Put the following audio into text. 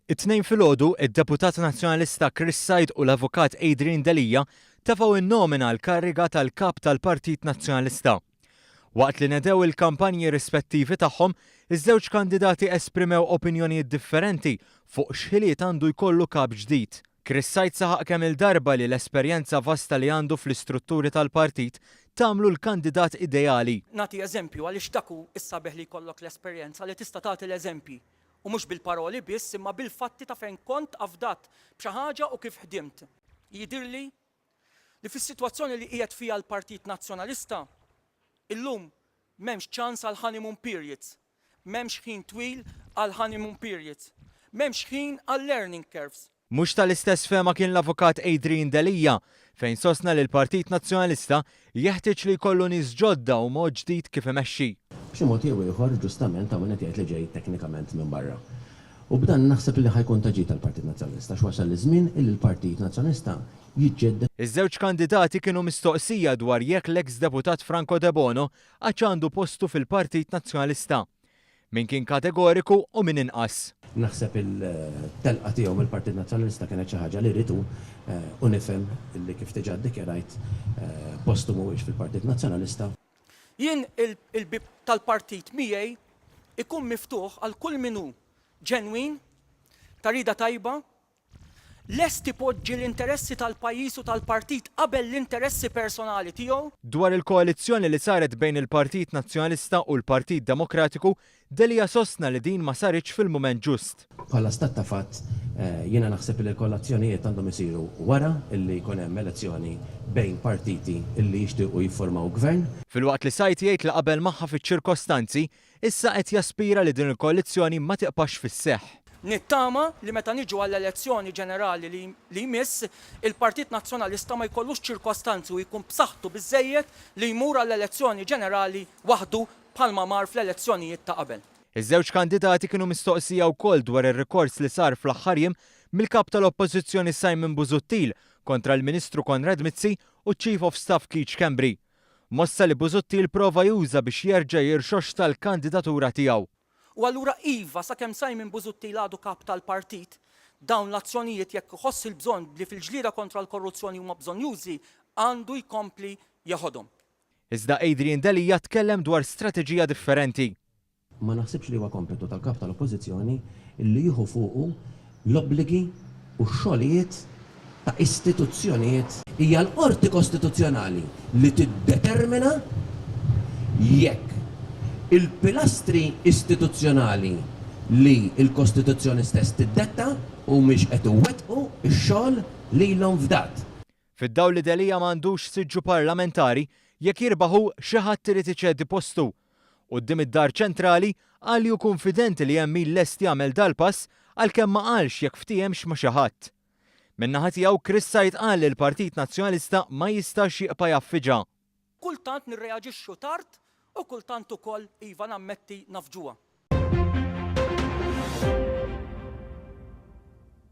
It-tnejn filgħodu id-Deputat Nazzjonalista u l-Avukat Adrian Delia tefgħu n-nomina għal-kariga tal-Kap tal-Partit Nazzjonalista. Waqt li nedew il-kampanji rispettivi tagħhom, iż-żewġ kandidati esprimew opinjonijiet differenti fuq x'ħiliet għandu jkollu kap ġdid. Saħaq kemm il-darba li l-esperjenza vasta li għandu fl-istrutturi tal-partit tagħmlu l-kandidat ideali. Nagħti eżempju għaliex dak hu issabeħ li jkollok l-esperjenza li tista' tagħti l-eżempji. U mhux bil-paroli biss imma bil-fatti ta' fejn kont afdat b'xi ħaġa u kif ħdimt. Jidhirli li fis-sitwazzjoni li qiegħed fiha l-Partit Nazzjonalista illum m'hemmx ċans għal honeymoon periods, m'hemmx ħin twil għal honeymoon periods, m'hemmx ħin għal learning curves. Mhux tal-istess fema kien l-Avukat Adrian Delia fejn sostna li l-Partit Nazzjonalista jeħtieġ li jkollu nies ġodda u mod ġdid kif imexxi. B'xi mod jew ieħor ġustament hawn qed jgħid li ġej teknikament minn barra. U b'dan naħseb li ħajkun taġid tal-Partit Nazzjonalista x'wasal iż-żmien illi l-Partit Nazzjonalista jiġġedded. Iż-żewġ kandidati kienu mistoqsija dwar jekk l-eks deputat Franco De Bono għax għandu postu fil-Partit Nazzjonalista. Min kien kategoriku u min inqas. Naħseb il-telqa tiegħu mill-Partit Nazzjonalista kienet xi ħaġa li rritu u nifhem illi kif diġà ddikjarajt postu mhuwiex fil-Partit Nazzjonalista. Jien il-bib tal-partit miegħi ikun miftuħ għal kull min hu ġenwin, ta' rieda tajba, lest ipoġġi l-interessi tal-pajjiż u tal-partit qabel l-interessi personali tiegħu. Dwar il-koalizzjoni li saret bejn il-Partit Nazzjonalista u l-Partit Demokratiku, Delia sostna li din ma saritx fil-mument ġust. Bħala stat ta' fatt jiena naħseb li l-koalizzjonijiet għandhom isiru wara illi jkun hemm elezzjoni bejn partiti illi jixtiequ jiffurmaw gvern. Filwaqt li sajt jgħid li qabel magħha fiċ-ċirkostanzi, issa qed jaspira li din il-koalizzjoni ma tiqpax fis-seħħ. Nittama li meta niġu għall-elezzjoni ġenerali li jmiss, il-Partit Nazzjonalista ma jkollux ċirkostanzi u jkun b'saħħtu biżżejjed li jmur għall-elezzjoni ġenerali waħdu bħalma mar fl-elezzjonijiet ta' qabel. Iż-żewġ kandidati kienu mistoqsija wkoll dwar ir-rikors li sar fl-aħħar jiem mill-kap tal-Oppożizzjoni Simon Busuttil kontra l-Ministru Konrad Mizzi u Chief of Staff Keith Kembri. Mossa li Busuttil prova juża biex jerġa' jirxox tal-kandidatura tiegħu. U allura iva sakemm Simon Busuttil għadu kap tal-partit, dawn l-azzjonijiet jekk iħoss il-bżonn li fil-ġlieda kontra l-korruzzjoni huma bżonjużi għandu jkompli jaħodhom. Iżda Adrian Delia tkellem dwar strateġija differenti. Ma naħsibx li huwa kompetu tal-kap tal-Oppożizzjoni illi jieħu fuqu l-obbligi u x-xogħlijiet ta' istituzzjonijiet hija l-qorti kostituzzjonali li tiddetermina jekk il-pilastri istituzzjonali li l-Kostituzzjoni stess tiddetta u mhix qed iwettqu x-xogħol lilhom f'dat. Fid-dawl li Delia m'għandux siġġu parlamentari jekk jirbaħu xi ħadd irid iċeddi postu. Quddiem id-dar ċentrali qal li hu konfidenti li hemm min lest jagħmel dal-pass għalkemm ma qalx jekk ftehemx ma' xi ħadd. Min-naħa tiegħu qal li l-Partit Nazzjonalista ma jistax jiqpa' jaffiġa. Kultant nirreaġixxu tard u kultant ukoll iva nammetti nafġuha.